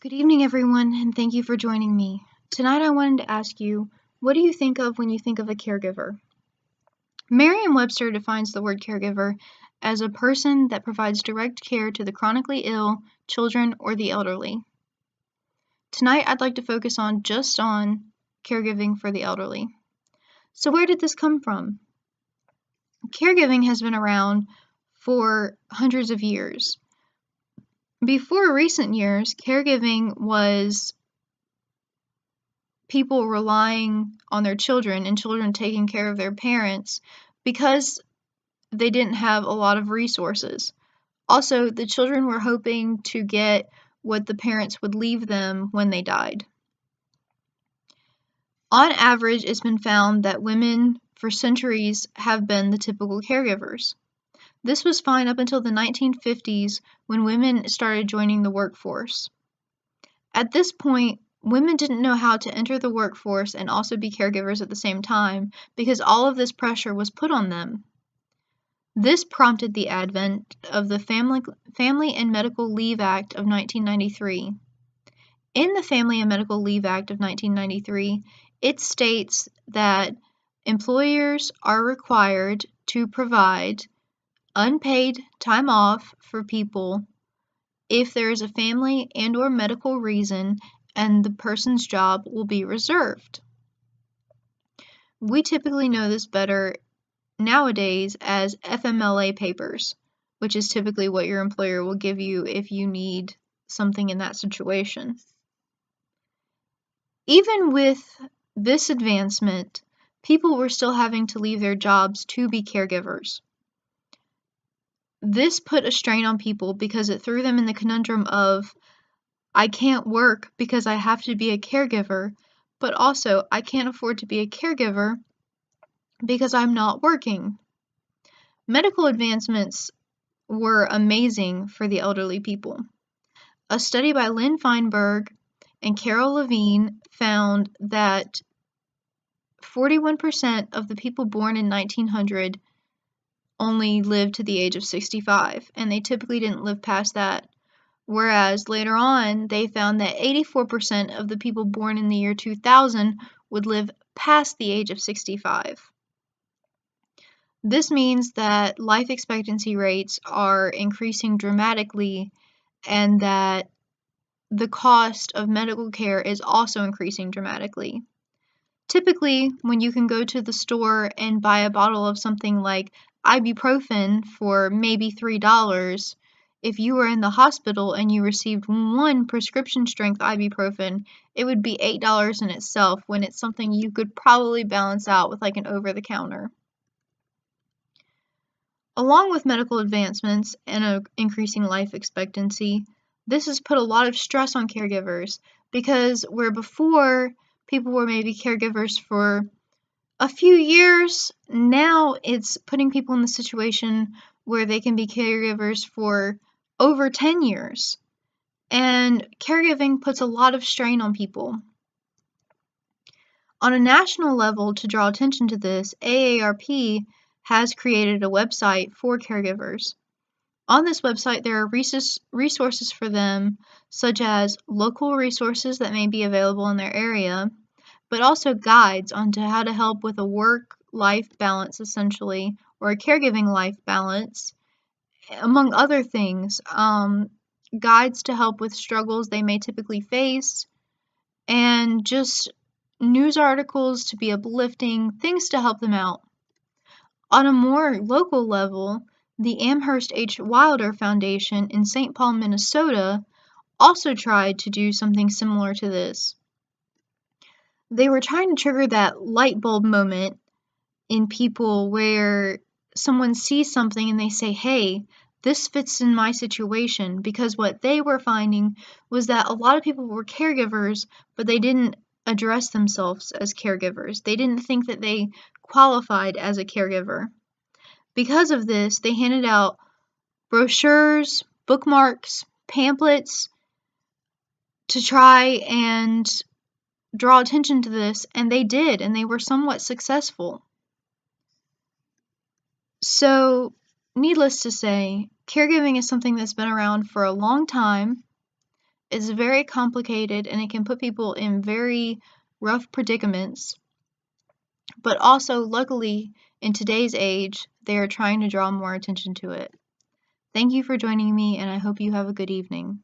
Good evening, everyone, and thank you for joining me. Tonight I wanted to ask you, what do you think of when you think of a caregiver? Merriam-Webster defines the word caregiver as a person that provides direct care to the chronically ill, children, or the elderly. Tonight I'd like to focus on caregiving for the elderly. So where did this come from? Caregiving has been around for hundreds of years. Before recent years, caregiving was people relying on their children and children taking care of their parents because they didn't have a lot of resources. Also, the children were hoping to get what the parents would leave them when they died. On average, it's been found that women for centuries have been the typical caregivers. This was fine up until the 1950s when women started joining the workforce. At this point, women didn't know how to enter the workforce and also be caregivers at the same time because all of this pressure was put on them. This prompted the advent of the Family and Medical Leave Act of 1993. In the Family and Medical Leave Act of 1993, it states that employers are required to provide unpaid time off for people if there is a family and/or medical reason and the person's job will be reserved. We typically know this better nowadays as FMLA papers, which is typically what your employer will give you if you need something in that situation. Even with this advancement, people were still having to leave their jobs to be caregivers. This put a strain on people because it threw them in the conundrum of, I can't work because I have to be a caregiver, but also I can't afford to be a caregiver because I'm not working. Medical advancements were amazing for the elderly people. A study by Lynn Feinberg and Carol Levine found that 41% of the people born in 1900 only lived to the age of 65, and they typically didn't live past that. Whereas later on, they found that 84% of the people born in the year 2000 would live past the age of 65. This means that life expectancy rates are increasing dramatically and that the cost of medical care is also increasing dramatically. Typically, when you can go to the store and buy a bottle of something like ibuprofen for maybe $3, if you were in the hospital and you received one prescription strength ibuprofen, it would be $8 in itself when it's something you could probably balance out with like an over-the-counter. Along with medical advancements and an increasing life expectancy, this has put a lot of stress on caregivers because where before people were maybe caregivers for a few years, now it's putting people in the situation where they can be caregivers for over 10 years. And caregiving puts a lot of strain on people. On a national level, to draw attention to this, AARP has created a website for caregivers. On this website, there are resources for them, such as local resources that may be available in their area, but also guides on how to help with a work-life balance, essentially, or a caregiving life balance, among other things. Guides to help with struggles they may typically face, and just news articles to be uplifting, things to help them out. On a more local level, the Amherst H. Wilder Foundation in St. Paul, Minnesota, also tried to do something similar to this. They were trying to trigger that light bulb moment in people where someone sees something and they say, hey, this fits in my situation, because what they were finding was that a lot of people were caregivers, but they didn't address themselves as caregivers. They didn't think that they qualified as a caregiver. Because of this, they handed out brochures, bookmarks, pamphlets to try and draw attention to this, and they did, and they were somewhat successful. So, needless to say, caregiving is something that's been around for a long time. It's very complicated and it can put people in very rough predicaments. But also, luckily, in today's age, they are trying to draw more attention to it. Thank you for joining me, and I hope you have a good evening.